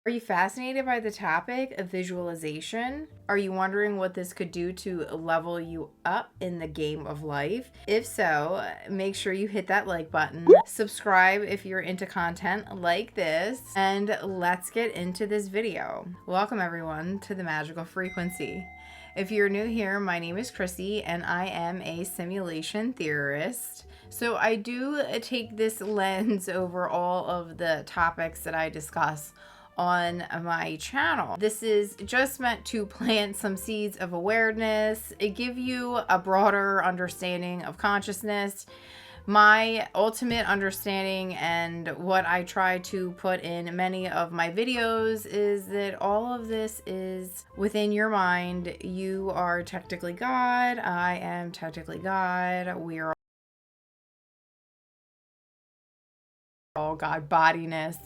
Are you fascinated by the topic of visualization? Are you wondering what this could do to level you up in the game of life? If so, make sure you hit that like button, subscribe if you're into content like this, and let's get into this video. Welcome everyone to the Magical Frequency. If you're new here, my name is Chrissy and I am a simulation theorist. So I do take this lens over all of the topics that I discuss on my channel. This is just meant to plant some seeds of awareness, give you a broader understanding of consciousness. My ultimate understanding and what I try to put in many of my videos is that all of this is within your mind. You are technically God. I am technically God. We are all God bodiness.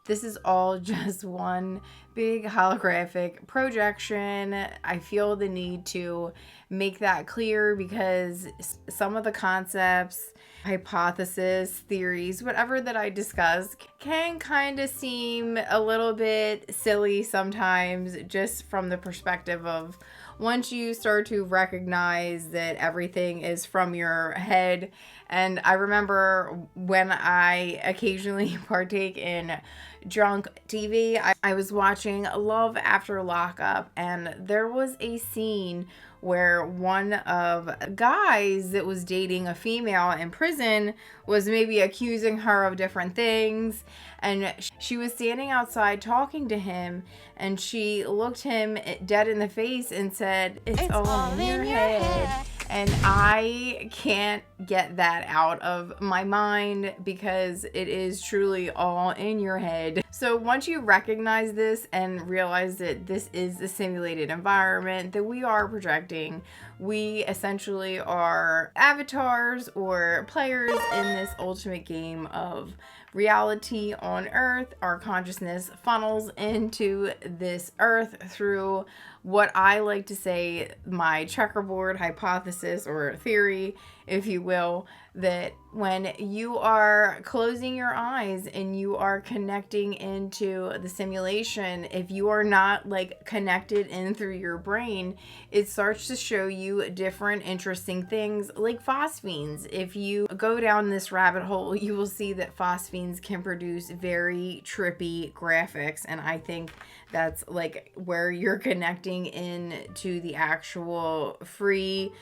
This is all just one big holographic projection. I feel the need to make that clear because some of the concepts, hypotheses, theories, whatever that I discuss can kind of seem a little bit silly sometimes, just from the perspective of once you start to recognize that everything is from your head. And I remember when I occasionally partake in drunk TV, I was watching Love After Lockup, and there was a scene where one of guys that was dating a female in prison was maybe accusing her of different things, and she was standing outside talking to him, and she looked him dead in the face and said, it's all in your head. And I can't get that out of my mind because it is truly all in your head. So once you recognize this and realize that this is a simulated environment that we are projecting, we essentially are avatars or players in this ultimate game of reality on Earth. Our consciousness funnels into this Earth through what I like to say my checkerboard hypothesis or theory, if you will, that when you are closing your eyes and you are connecting into the simulation, if you are not like connected in through your brain, it starts to show you different interesting things like phosphenes. If you go down this rabbit hole, you will see that phosphenes can produce very trippy graphics, and I think that's like where you're connecting in to the actual free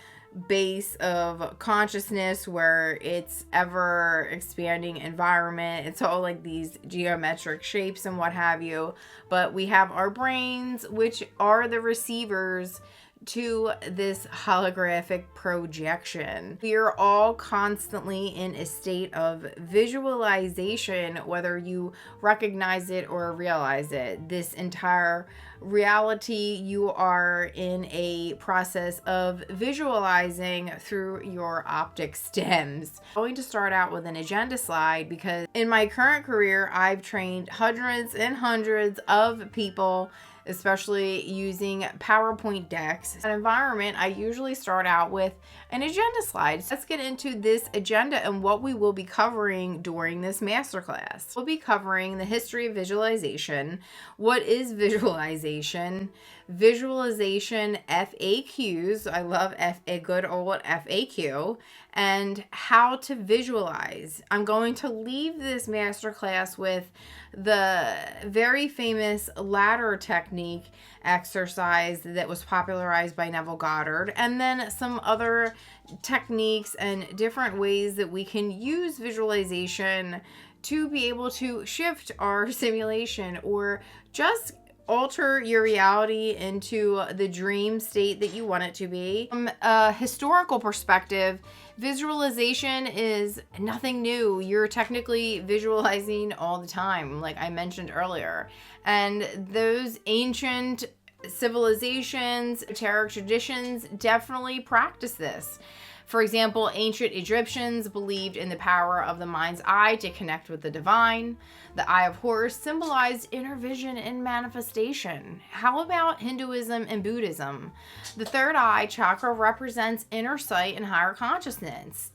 base of consciousness, where it's ever expanding environment. It's all like these geometric shapes and what have you, but we have our brains, which are the receivers to this holographic projection. We are all constantly in a state of visualization, whether you recognize it or realize it. This entire reality, you are in a process of visualizing through your optic stems. I'm going to start out with an agenda slide because in my current career, I've trained hundreds and hundreds of people, especially using PowerPoint decks. In an environment, I usually start out with an agenda slide. Let's get into this agenda and what we will be covering during this masterclass. We'll be covering the history of visualization, what is visualization, visualization FAQs, I love a good old FAQ, and how to visualize. I'm going to leave this masterclass with the very famous ladder technique exercise that was popularized by Neville Goddard, and then some other techniques and different ways that we can use visualization to be able to shift our simulation or just alter your reality into the dream state that you want it to be. From a historical perspective, visualization is nothing new. You're technically visualizing all the time, like I mentioned earlier. And those ancient civilizations, esoteric traditions definitely practice this. For example, ancient Egyptians believed in the power of the mind's eye to connect with the divine. The Eye of Horus symbolized inner vision and manifestation. How about Hinduism and Buddhism? The third eye chakra represents inner sight and higher consciousness.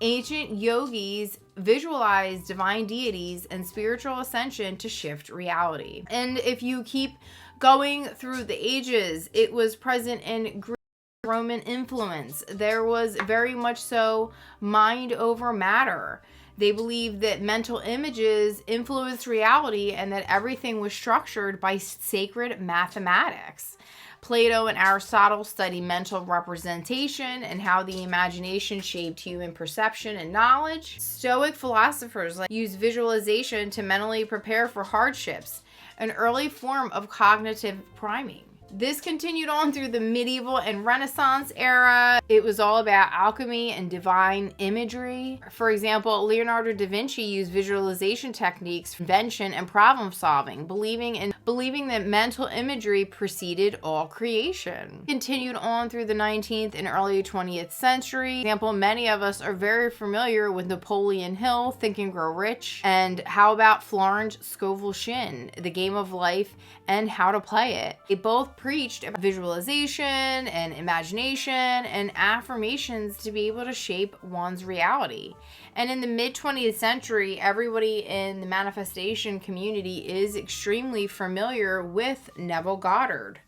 Ancient yogis visualized divine deities and spiritual ascension to shift reality. And if you keep going through the ages, it was present in Greek Roman influence. There was very much so mind over matter. They believed that mental images influenced reality and that everything was structured by sacred mathematics. Plato and Aristotle study mental representation and how the imagination shaped human perception and knowledge. Stoic philosophers use visualization to mentally prepare for hardships, an early form of cognitive priming. This continued on through the medieval and Renaissance era. It was all about alchemy and divine imagery. For example, Leonardo da Vinci used visualization techniques for invention and problem solving, believing that mental imagery preceded all creation. Continued on through the 19th and early 20th century. For example, many of us are very familiar with Napoleon Hill, Think and Grow Rich, and how about Florence Scovel Shinn, The Game of Life and How to Play It. They both preached about visualization and imagination and affirmations to be able to shape one's reality. And in the mid-20th century, everybody in the manifestation community is extremely familiar with Neville Goddard.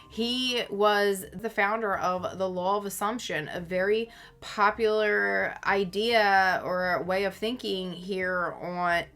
He was the founder of the law of assumption, a very popular idea or way of thinking here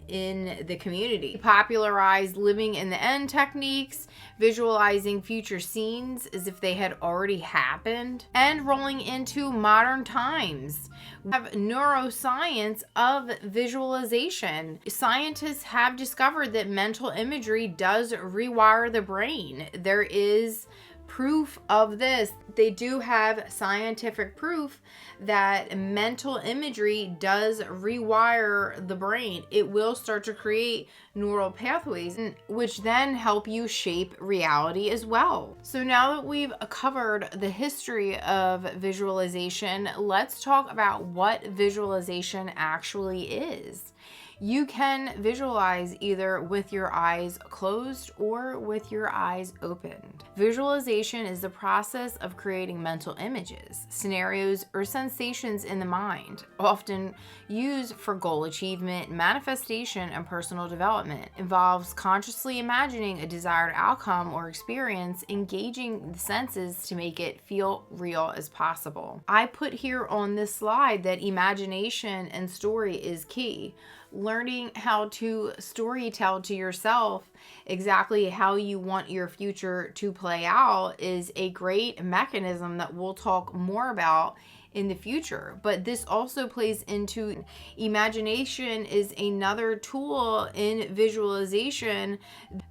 in the community. He popularized living in the end techniques, visualizing future scenes as if they had already happened, and rolling into modern times. We have neuroscience of visualization. Scientists have discovered that mental imagery does rewire the brain. There is proof of this. They do have scientific proof that mental imagery does rewire the brain. It will start to create neural pathways, which then help you shape reality as well. So now that we've covered the history of visualization, let's talk about what visualization actually is. You can visualize either with your eyes closed or with your eyes opened. Visualization is the process of creating mental images, scenarios, or sensations in the mind, often used for goal achievement, manifestation, and personal development. It involves consciously imagining a desired outcome or experience, engaging the senses to make it feel real as possible. I put here on this slide that imagination and story is key. Learning how to storytell to yourself exactly how you want your future to play out is a great mechanism that we'll talk more about in the future. But this also plays into imagination is another tool in visualization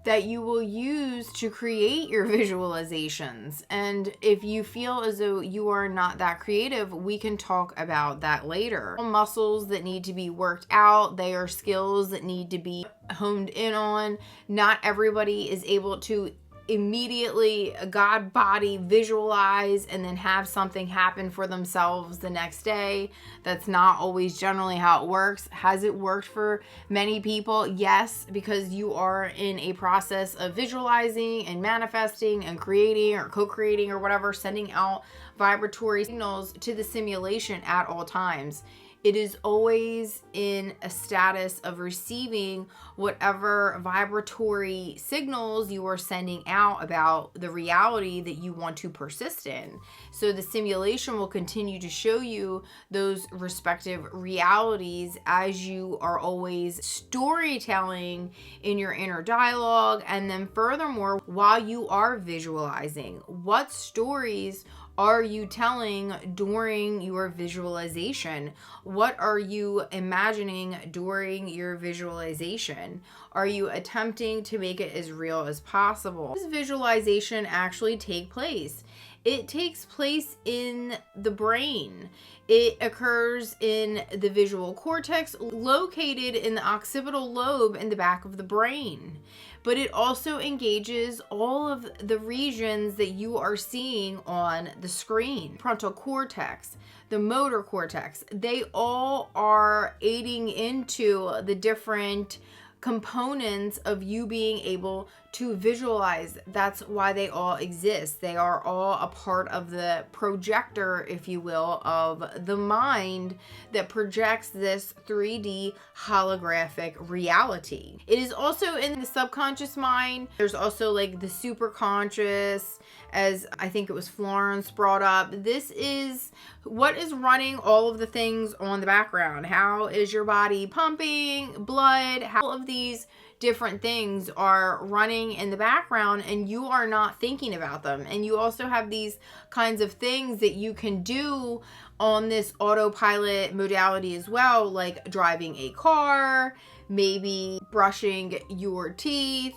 that you will use to create your visualizations. And if you feel as though you are not that creative, we can talk about that later. Muscles that need to be worked out, they are skills that need to be honed in on. Not everybody is able to immediately God body visualize and then have something happen for themselves the next day. That's not always generally how it works. Has it worked for many people? Yes, because you are in a process of visualizing and manifesting and creating or co-creating or whatever, sending out vibratory signals to the simulation at all times. It is always in a status of receiving whatever vibratory signals you are sending out about the reality that you want to persist in. So the simulation will continue to show you those respective realities as you are always storytelling in your inner dialogue. And then furthermore, while you are visualizing, what stories are you telling during your visualization? What are you imagining during your visualization? Are you attempting to make it as real as possible? Does visualization actually take place? It takes place in the brain. It occurs in the visual cortex, located in the occipital lobe in the back of the brain. But it also engages all of the regions that you are seeing on the screen. Frontal cortex, the motor cortex, they all are aiding into the different components of you being able to visualize. That's why they all exist. They are all a part of the projector, if you will, of the mind that projects this 3D holographic reality. It is also in the subconscious mind. There's also like the superconscious, as I think it was Florence brought up. This is what is running all of the things on the background. How is your body pumping blood? How of these different things are running in the background and you are not thinking about them. And you also have these kinds of things that you can do on this autopilot modality as well, like driving a car, maybe brushing your teeth,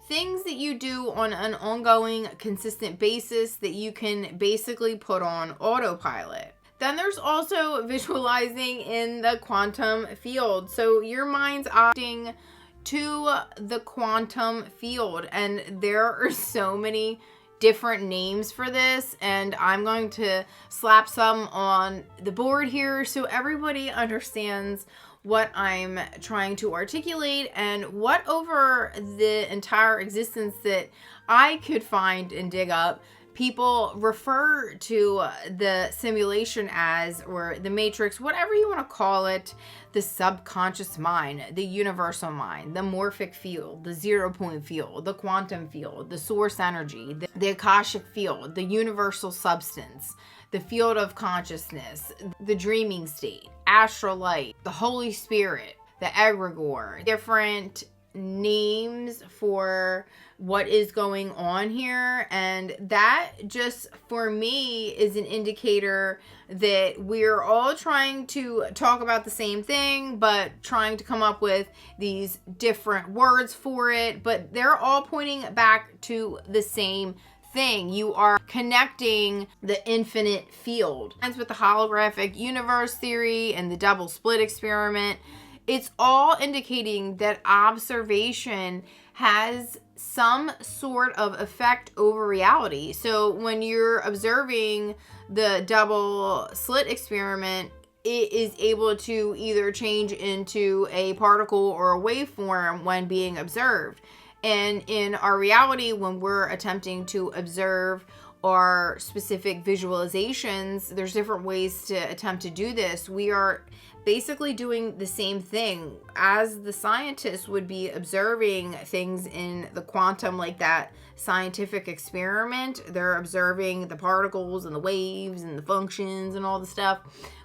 things that you do on an ongoing, consistent basis that you can basically put on autopilot. Then there's also visualizing in the quantum field. So your mind's opting to the quantum field, and there are so many different names for this, and I'm going to slap some on the board here so everybody understands what I'm trying to articulate and what over the entire existence that I could find and dig up, people refer to the simulation as, or the matrix, whatever you want to call it, the subconscious mind, the universal mind, the morphic field, the 0 point field, the quantum field, the source energy, the akashic field, the universal substance, the field of consciousness, the dreaming state, astral light, the Holy Spirit, the egregore, different names for what is going on here. And that just for me is an indicator that we're all trying to talk about the same thing, but trying to come up with these different words for it, but they're all pointing back to the same thing. You are connecting the infinite field. And with the holographic universe theory and the double split experiment, it's all indicating that observation has some sort of effect over reality. So when you're observing the double slit experiment, it is able to either change into a particle or a waveform when being observed. And in our reality, when we're attempting to observe our specific visualizations, there's different ways to attempt to do this. We are basically doing the same thing as the scientists would be observing things in the quantum, like that scientific experiment. They're observing the particles and the waves and the functions and all the stuff.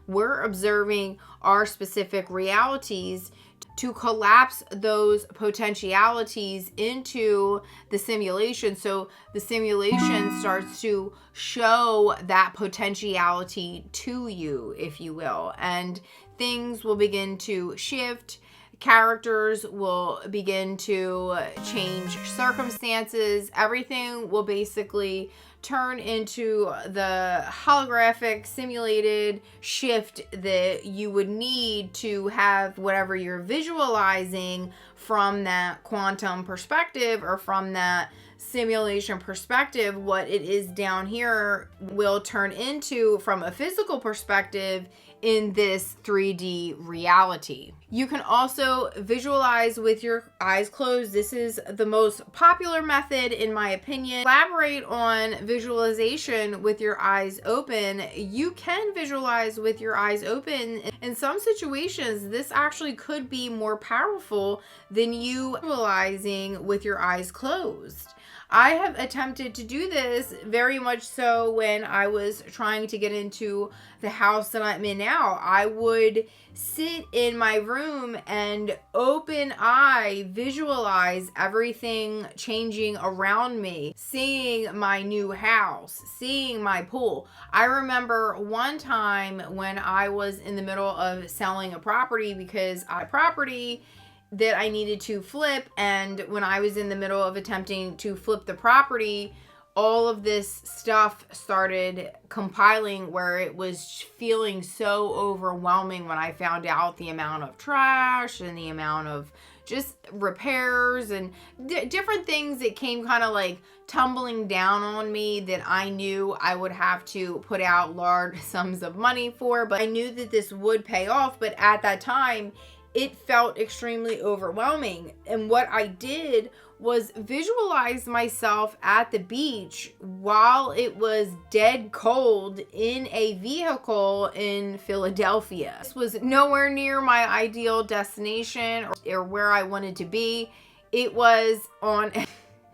We're observing our specific realities to collapse those potentialities into the simulation. So the simulation starts to show that potentiality to you, if you will, and things will begin to shift. Characters will begin to change circumstances. Everything will basically turn into the holographic simulated shift that you would need to have whatever you're visualizing from that quantum perspective or from that simulation perspective. What it is down here will turn into from a physical perspective in this 3D reality. You can also visualize with your eyes closed. This is the most popular method, in my opinion. Elaborate on visualization with your eyes open. You can visualize with your eyes open. In some situations, this actually could be more powerful than you visualizing with your eyes closed. I have attempted to do this very much so when I was trying to get into the house that I'm in now. I would sit in my room and open eye visualize everything changing around me, seeing my new house, seeing my pool. I remember one time when I was in the middle of selling a property because property that I needed to flip, and when I was in the middle of attempting to flip the property, all of this stuff started compiling where it was feeling so overwhelming when I found out the amount of trash and the amount of just repairs and different things that came kind of like tumbling down on me that I knew I would have to put out large sums of money for, but I knew that this would pay off. But at that time, it felt extremely overwhelming. And what I did was visualize myself at the beach while it was dead cold in a vehicle in Philadelphia. This was nowhere near my ideal destination or where I wanted to be. It was on a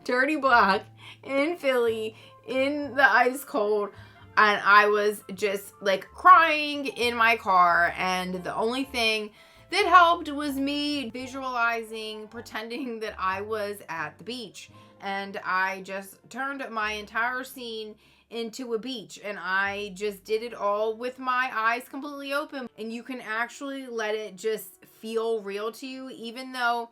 dirty block in Philly in the ice cold, and I was just like crying in my car, and the only thing that helped was me visualizing, pretending that I was at the beach. And I just turned my entire scene into a beach, and I just did it all with my eyes completely open. And you can actually let it just feel real to you, even though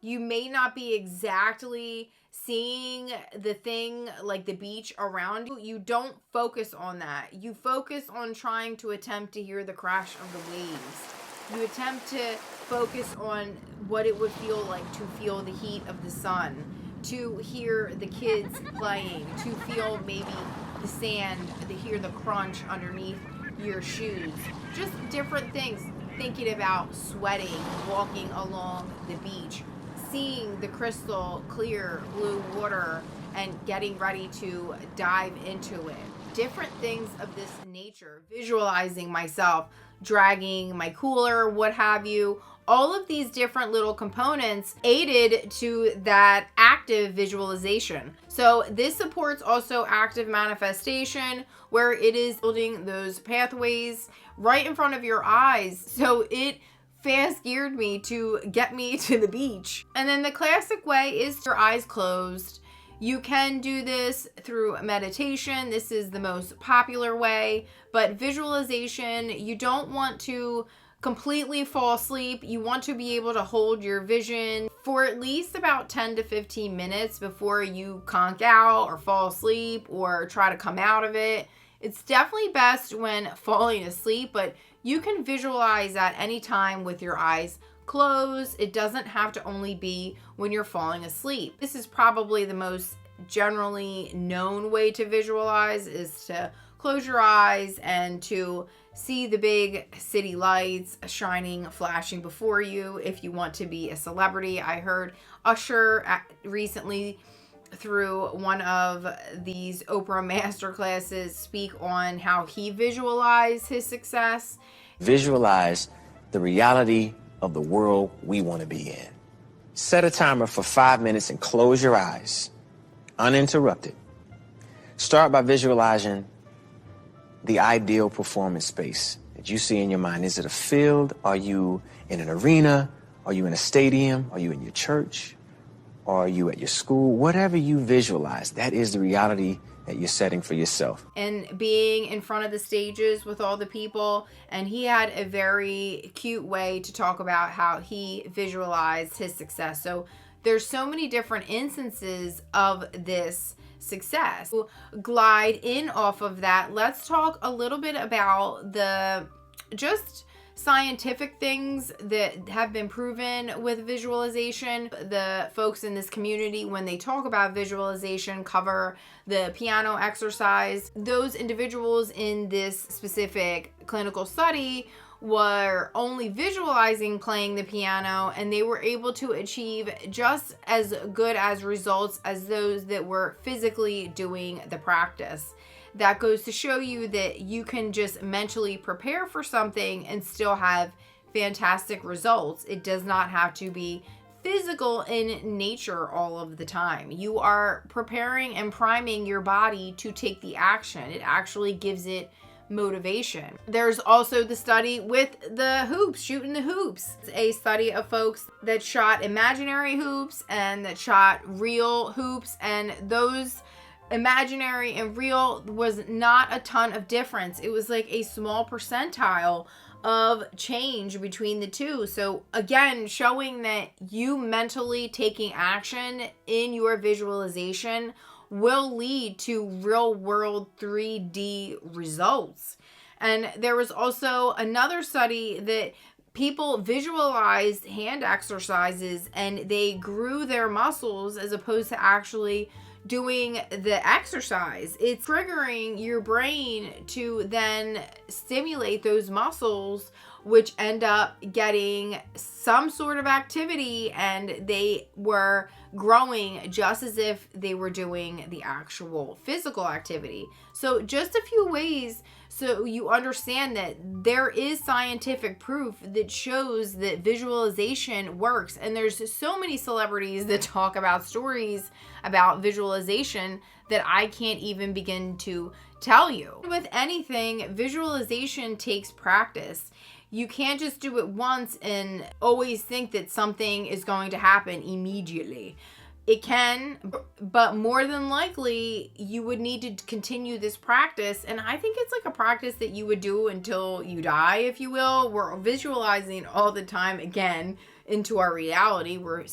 you may not be exactly seeing the thing like the beach around you. You don't focus on that. You focus on trying to attempt to hear the crash of the waves. You attempt to focus on what it would feel like to feel the heat of the sun, to hear the kids playing, to feel maybe the sand, to hear the crunch underneath your shoes. Just different things. Thinking about sweating, walking along the beach, seeing the crystal clear blue water and getting ready to dive into it. Different things of this nature. Visualizing myself dragging my cooler, what have you. All of these different little components aided to that active visualization. So this supports also active manifestation, where it is building those pathways right in front of your eyes. So it fast geared me to get me to the beach. And then the classic way is your eyes closed. You can do this through meditation. This is the most popular way, but visualization, you don't want to completely fall asleep. You want to be able to hold your vision for at least about 10 to 15 minutes before you conk out or fall asleep or try to come out of it. It's definitely best when falling asleep, but you can visualize at any time with your eyes closed. It doesn't have to only be when you're falling asleep. This is probably the most generally known way to visualize, is to close your eyes and to see the big city lights shining, flashing before you. If you want to be a celebrity, I heard Usher recently through one of these Oprah Masterclasses speak on how he visualized his success. Visualize the reality of the world we want to be in. Set a timer for 5 minutes and close your eyes, uninterrupted. Start by visualizing the ideal performance space that you see in your mind. Is it a field? Are you in an arena? Are you in a stadium? Are you in your church? Or are you at your school? Whatever you visualize, that is the reality that you're setting for yourself. And being in front of the stages with all the people, and he had a very cute way to talk about how he visualized his success. So there's so many different instances of this success. To glide in off of that, let's talk a little bit about the just scientific things that have been proven with visualization. The folks in this community, when they talk about visualization, cover the piano exercise. Those individuals in this specific clinical study were only visualizing playing the piano, and they were able to achieve just as good as results as those that were physically doing the practice. That goes to show you that you can just mentally prepare for something and still have fantastic results. It does not have to be physical in nature all of the time. You are preparing and priming your body to take the action. It actually gives it motivation. There's also the study with the hoops, shooting the hoops. It's a study of folks that shot imaginary hoops and that shot real hoops, and those imaginary and real was not a ton of difference. It was like a small percentile of change between the two. So again, showing that you mentally taking action in your visualization will lead to real world 3D results. And there was also another study that people visualized hand exercises and they grew their muscles as opposed to actually doing the exercise. It's triggering your brain to then stimulate those muscles which end up getting some sort of activity, and they were growing just as if they were doing the actual physical activity. So just a few ways so you understand that there is scientific proof that shows that visualization works. And there's so many celebrities that talk about stories about visualization that I can't even begin to tell you. With anything, visualization takes practice. You can't just do it once and always think that something is going to happen immediately. It can, but more than likely, you would need to continue this practice. And I think it's like a practice that you would do until you die, if you will. We're visualizing all the time, again, into our reality. We're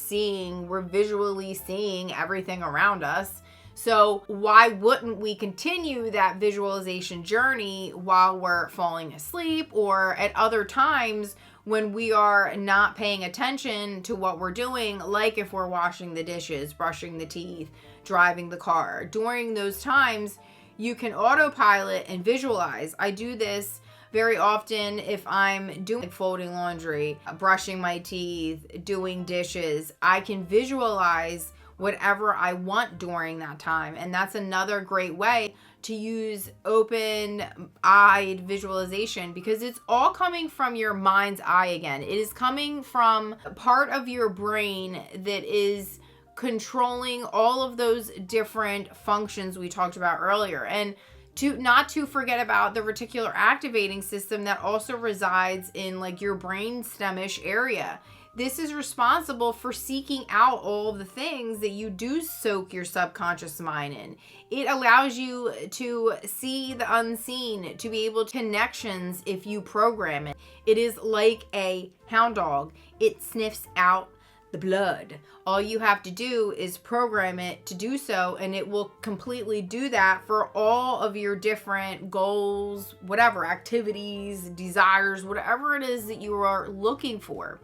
visually seeing everything around us. So why wouldn't we continue that visualization journey while we're falling asleep or at other times when we are not paying attention to what we're doing, like if we're washing the dishes, brushing the teeth, driving the car. During those times, you can autopilot and visualize. I do this very often if I'm doing folding laundry, brushing my teeth, doing dishes. I can visualize whatever I want during that time. And that's another great way to use open-eyed visualization, because it's all coming from your mind's eye again. It is coming from a part of your brain that is controlling all of those different functions we talked about earlier. And not to forget about the reticular activating system that also resides in like your brain stemish area. This is responsible for seeking out all the things that you do soak your subconscious mind in. It allows you to see the unseen, to be able to connections if you program it. It is like a hound dog. It sniffs out the blood. All you have to do is program it to do so, and it will completely do that for all of your different goals, whatever, activities, desires, whatever it is that you are looking for.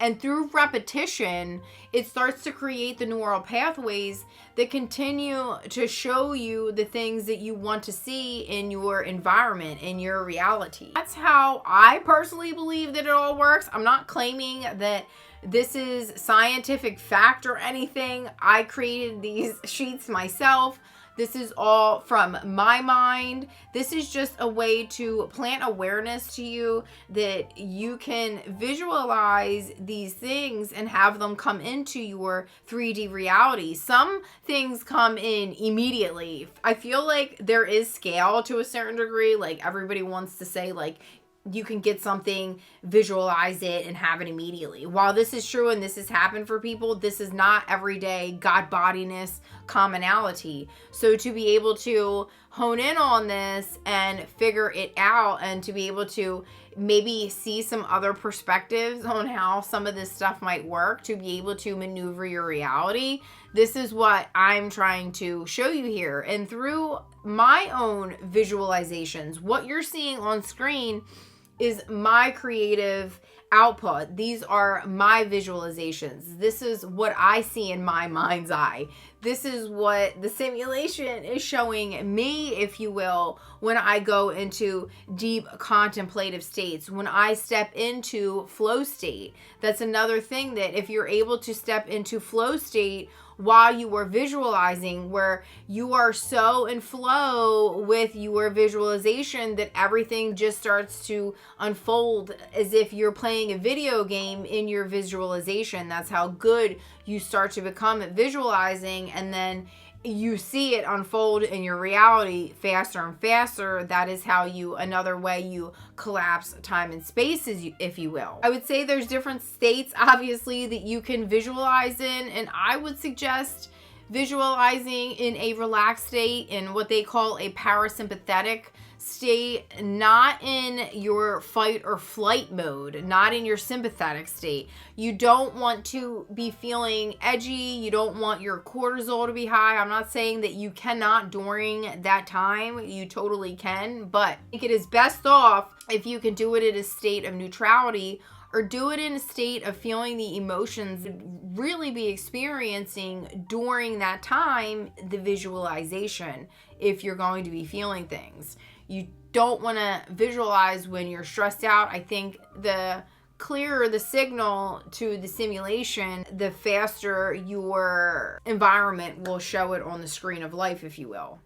And through repetition, it starts to create the neural pathways that continue to show you the things that you want to see in your environment, in your reality. That's how I personally believe that it all works. I'm not claiming that this is scientific fact or anything. I created these sheets myself. This is all from my mind. This is just a way to plant awareness to you that you can visualize these things and have them come into your 3D reality. Some things come in immediately. I feel like there is scale to a certain degree. Like everybody wants to say like, you can get something, visualize it, and have it immediately. While this is true and this has happened for people, this is not everyday God-bodiness commonality. So to be able to hone in on this and figure it out, and to be able to maybe see some other perspectives on how some of this stuff might work, to be able to maneuver your reality, this is what I'm trying to show you here. And through my own visualizations, what you're seeing on screen is my creative output. These are my visualizations. This is what I see in my mind's eye. This is what the simulation is showing me, if you will, when I go into deep contemplative states, when I step into flow state. That's another thing, that if you're able to step into flow state while you are visualizing, where you are so in flow with your visualization that everything just starts to unfold as if you're playing a video game in your visualization. That's how good you start to become at visualizing, and then you see it unfold in your reality faster and faster. That is how another way you collapse time and space, if you will. I would say there's different states, obviously, that you can visualize in, and I would suggest visualizing in a relaxed state, in what they call a parasympathetic state, not in your fight or flight mode, not in your sympathetic state. You don't want to be feeling edgy. You don't want your cortisol to be high. I'm not saying that you cannot during that time. You totally can, but I think it is best off if you can do it in a state of neutrality, or do it in a state of feeling the emotions, really be experiencing during that time the visualization, if you're going to be feeling things. You don't want to visualize when you're stressed out. I think the clearer the signal to the simulation, the faster your environment will show it on the screen of life, if you will.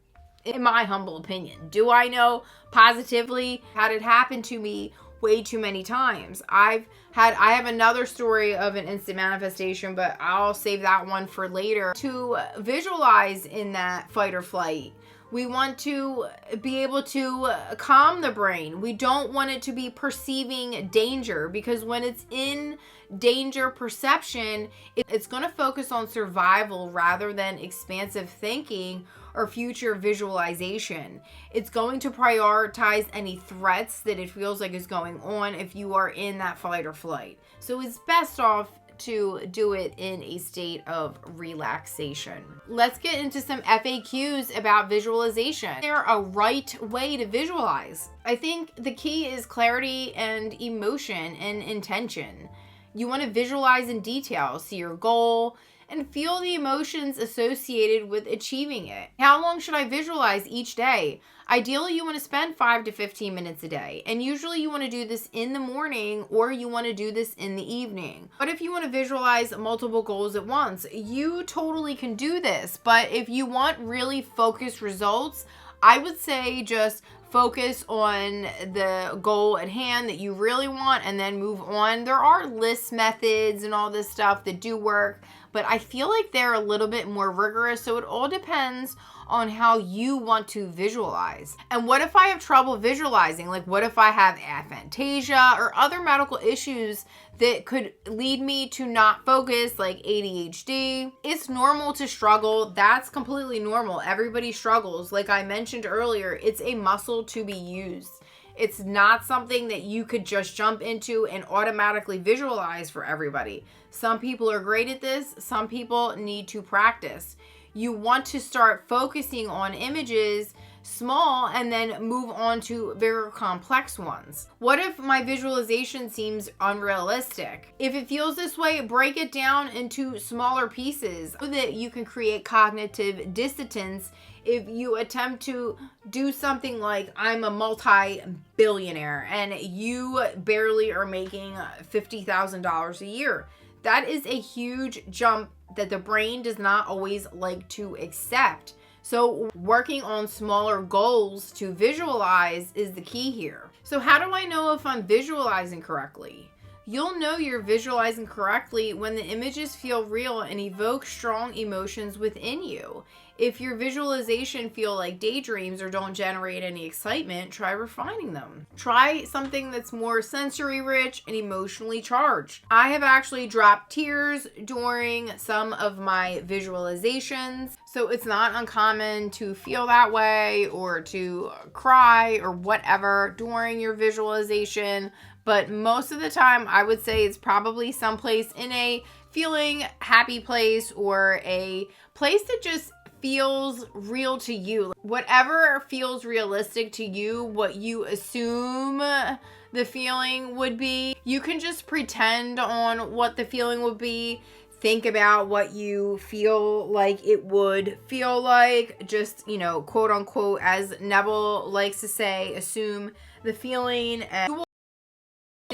In my humble opinion. Do I know positively? Had it happen to me way too many times. I have another story of an instant manifestation, but I'll save that one for later. To visualize in that fight or flight, we want to be able to calm the brain. We don't want it to be perceiving danger, because when it's in danger perception, it's going to focus on survival rather than expansive thinking or future visualization. It's going to prioritize any threats that it feels like is going on if you are in that fight or flight. So it's best off to do it in a state of relaxation. Let's get into some FAQs about visualization. Is there a right way to visualize? I think the key is clarity and emotion and intention. You want to visualize in detail, see your goal, and feel the emotions associated with achieving it. How long should I visualize each day? Ideally, you want to spend 5 to 15 minutes a day. And usually you want to do this in the morning, or you want to do this in the evening. But if you want to visualize multiple goals at once, you totally can do this. But if you want really focused results, I would say just focus on the goal at hand that you really want and then move on. There are list methods and all this stuff that do work, but I feel like they're a little bit more rigorous. So it all depends on how you want to visualize. And what if I have trouble visualizing? Like, what if I have aphantasia or other medical issues that could lead me to not focus, like ADHD? It's normal to struggle. That's completely normal. Everybody struggles. Like I mentioned earlier, it's a muscle to be used. It's not something that you could just jump into and automatically visualize for everybody. Some people are great at this. Some people need to practice. You want to start focusing on images small and then move on to very complex ones. What if my visualization seems unrealistic? If it feels this way, break it down into smaller pieces so that you can create cognitive dissonance. If you attempt to do something like, I'm a multi-billionaire and you barely are making $50,000 a year, that is a huge jump that the brain does not always like to accept. So working on smaller goals to visualize is the key here. So how do I know if I'm visualizing correctly? You'll know you're visualizing correctly when the images feel real and evoke strong emotions within you. If your visualization feel like daydreams or don't generate any excitement, try refining them. Try something that's more sensory rich and emotionally charged. I have actually dropped tears during some of my visualizations, so it's not uncommon to feel that way or to cry or whatever during your visualization. But most of the time, I would say it's probably someplace in a feeling happy place or a place that just feels real to you. Whatever feels realistic to you, what you assume the feeling would be, you can just pretend on what the feeling would be. Think about what you feel like it would feel like. Just, quote unquote, as Neville likes to say, assume the feeling, and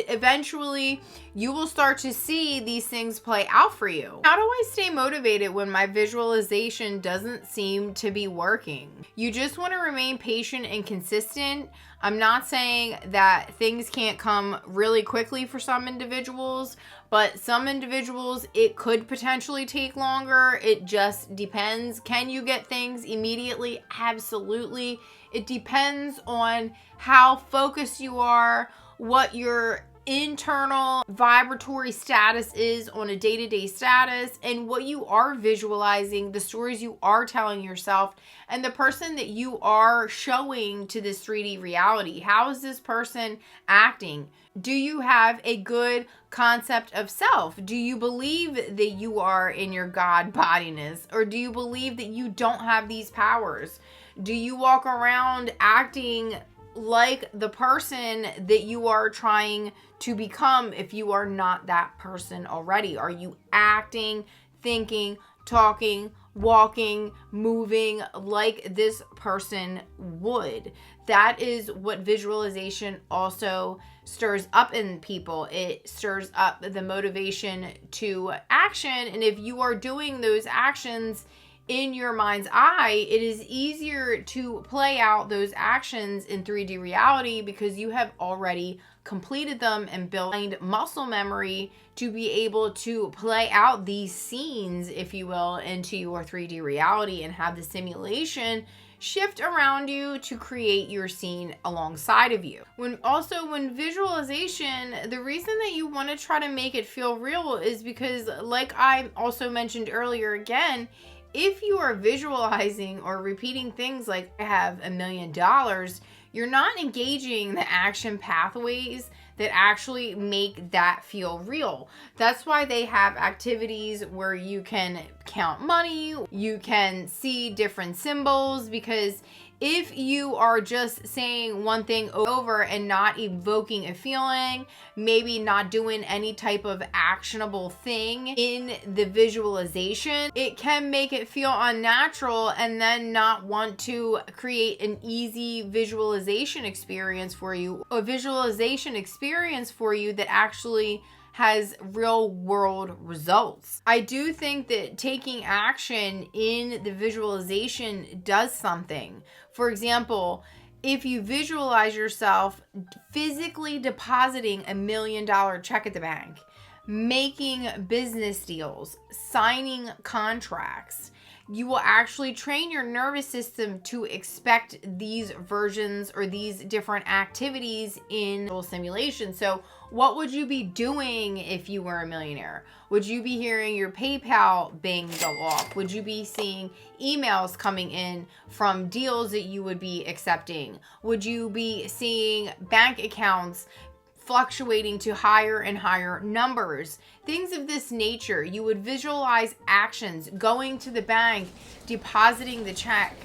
eventually you will start to see these things play out for you. How do I stay motivated when my visualization doesn't seem to be working? You just want to remain patient and consistent. I'm not saying that things can't come really quickly for some individuals, but some individuals it could potentially take longer. It just depends. Can you get things immediately? Absolutely. It depends on how focused you are, what your internal vibratory status is on a day-to-day status, and what you are visualizing, the stories you are telling yourself, and the person that you are showing to this 3D reality. How is this person acting? Do you have a good concept of self? Do you believe that you are in your God bodiness? Or do you believe that you don't have these powers? Do you walk around acting like the person that you are trying to become if you are not that person already? Are you acting, thinking, talking walking, moving like this person would. That is what visualization also stirs up in people. It stirs up the motivation to action. And if you are doing those actions in your mind's eye, it is easier to play out those actions in 3D reality because you have already completed them and built muscle memory to be able to play out these scenes, if you will, into your 3D reality and have the simulation shift around you to create your scene alongside of you. When visualization, the reason that you want to try to make it feel real is because, like I also mentioned earlier again, if you are visualizing or repeating things like I have $1 million, you're not engaging the action pathways that actually make that feel real. That's why they have activities where you can count money, you can see different symbols, because if you are just saying one thing over and not evoking a feeling, maybe not doing any type of actionable thing in the visualization, it can make it feel unnatural and then not want to create an easy visualization experience for you, a visualization experience for you that actually has real world results. I do think that taking action in the visualization does something. For example, if you visualize yourself physically depositing $1 million check at the bank, making business deals, signing contracts, you will actually train your nervous system to expect these versions or these different activities in simulation. So what would you be doing if you were a millionaire? Would you be hearing your PayPal bing go off? Would you be seeing emails coming in from deals that you would be accepting? Would you be seeing bank accounts fluctuating to higher and higher numbers? Things of this nature. You would visualize actions, going to the bank, depositing the check,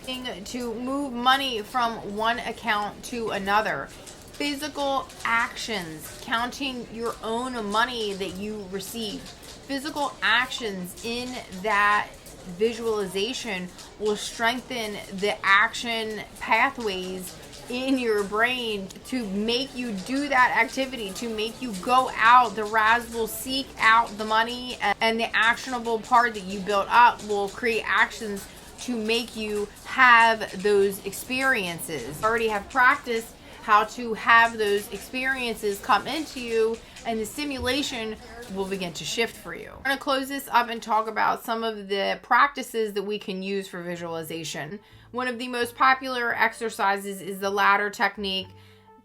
to move money from one account to another. Physical actions, counting your own money that you receive. Physical actions in that visualization will strengthen the action pathways in your brain to make you do that activity, to make you go out. The Raz will seek out the money, and the actionable part that you built up will create actions to make you have those experiences. Already have practiced how to have those experiences come into you, and the simulation will begin to shift for you. I'm going to close this up and talk about some of the practices that we can use for visualization. One of the most popular exercises is the ladder technique,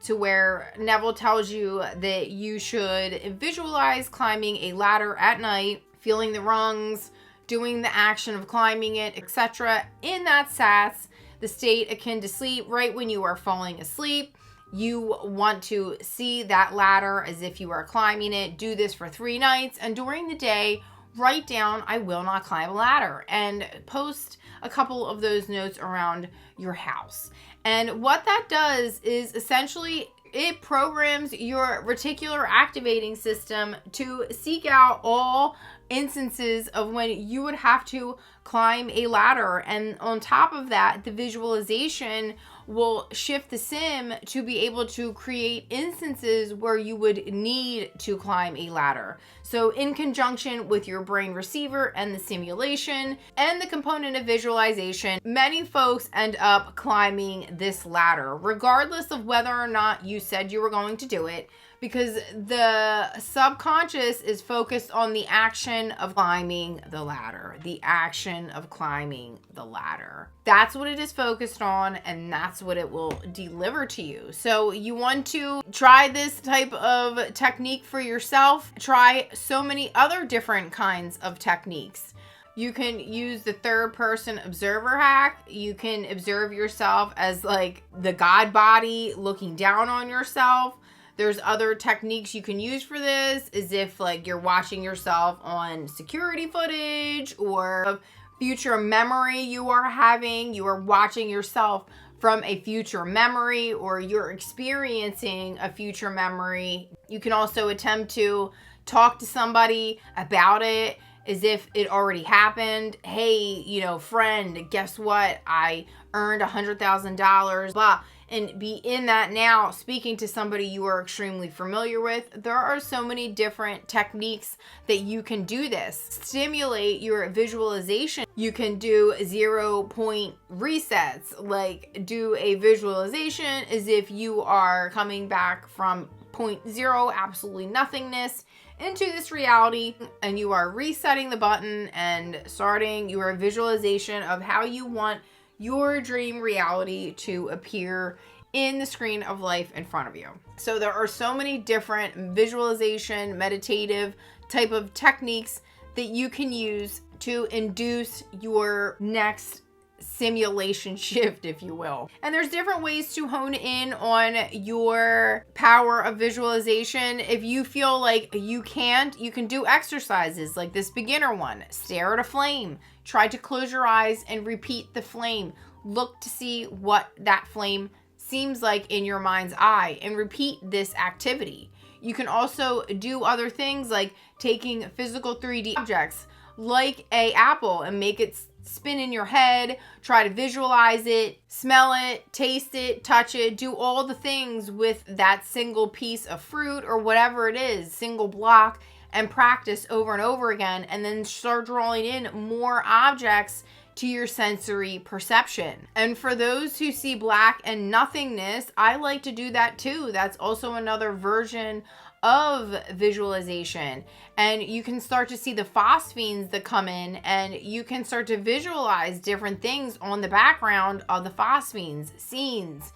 to where Neville tells you that you should visualize climbing a ladder at night, feeling the rungs, doing the action of climbing it, etc. In that SATS, the state akin to sleep, right when you are falling asleep. You want to see that ladder as if you are climbing it. Do this for 3 nights, and during the day, write down, I will not climb a ladder, and post a couple of those notes around your house. And what that does is essentially it programs your reticular activating system to seek out all instances of when you would have to climb a ladder. And on top of that, the visualization will shift the sim to be able to create instances where you would need to climb a ladder. So in conjunction with your brain receiver and the simulation and the component of visualization, many folks end up climbing this ladder, regardless of whether or not you said you were going to do it, because the subconscious is focused on the action of climbing the ladder, the action of climbing the ladder. That's what it is focused on, and that's what it will deliver to you. So you want to try this type of technique for yourself. Try so many other different kinds of techniques. You can use the third person observer hack. You can observe yourself as like the God body looking down on yourself. There's other techniques you can use for this, as if like you're watching yourself on security footage or future memory you are having. You are watching yourself from a future memory, or you're experiencing a future memory. You can also attempt to talk to somebody about it as if it already happened. Hey, friend, guess what? I earned $100,000, blah. And be in that now, speaking to somebody you are extremely familiar with. There are so many different techniques that you can do this. Stimulate your visualization. You can do 0-point resets, like do a visualization as if you are coming back from point zero, absolutely nothingness, into this reality, and you are resetting the button and starting your visualization of how you want your dream reality to appear in the screen of life in front of you. So there are so many different visualization, meditative type of techniques that you can use to induce your next simulation shift, if you will. And there's different ways to hone in on your power of visualization. If you feel like you can't, you can do exercises like this beginner one. Stare at a flame. Try to close your eyes and repeat the flame. Look to see what that flame seems like in your mind's eye and repeat this activity. You can also do other things like taking physical 3D objects like an apple and make it spin in your head. Try to visualize it, smell it, taste it, touch it, do all the things with that single piece of fruit or whatever it is, single block, and practice over and over again, and then start drawing in more objects to your sensory perception. And for those who see black and nothingness, I like to do that too. That's also another version of visualization. And you can start to see the phosphenes that come in, and you can start to visualize different things on the background of the phosphenes, scenes.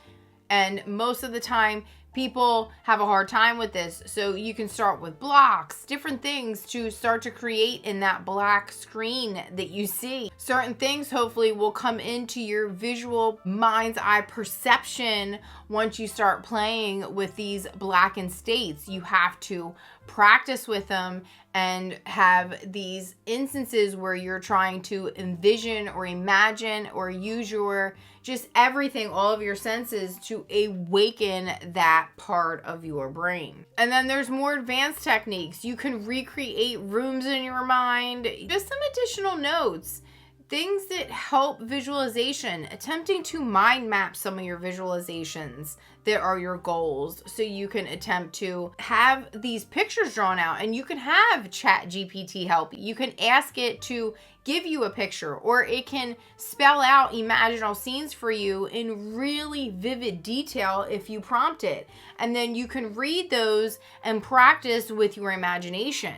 And most of the time, people have a hard time with this. So you can start with blocks, different things to start to create in that black screen that you see. Certain things hopefully will come into your visual mind's eye perception once you start playing with these blackened states. You have to practice with them and have these instances where you're trying to envision or imagine or use your just everything, all of your senses to awaken that part of your brain. And then there's more advanced techniques. You can recreate rooms in your mind. Just some additional notes. Things that help visualization, attempting to mind map some of your visualizations that are your goals, so you can attempt to have these pictures drawn out, and you can have ChatGPT help. You can ask it to give you a picture, or it can spell out imaginal scenes for you in really vivid detail if you prompt it. And then you can read those and practice with your imagination.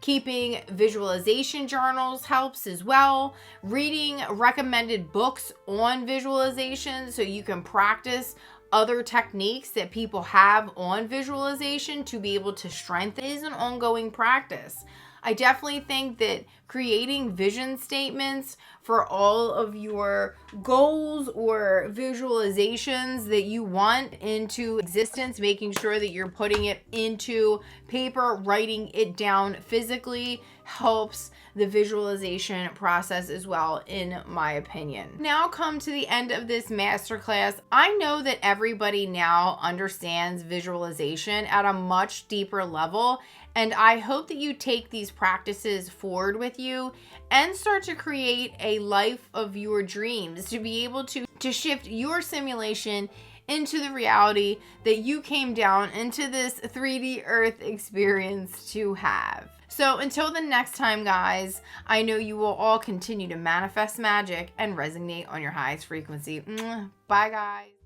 Keeping visualization journals helps as well. Reading recommended books on visualization so you can practice other techniques that people have on visualization to be able to strengthen is an ongoing practice. I definitely think that creating vision statements for all of your goals or visualizations that you want into existence, making sure that you're putting it into paper, writing it down physically, helps the visualization process as well, in my opinion. Now come to the end of this masterclass. I know that everybody now understands visualization at a much deeper level, and I hope that you take these practices forward with you and start to create a life of your dreams, to be able to shift your simulation into the reality that you came down into this 3D Earth experience to have. So until the next time, guys, I know you will all continue to manifest magic and resonate on your highest frequency. Bye, guys.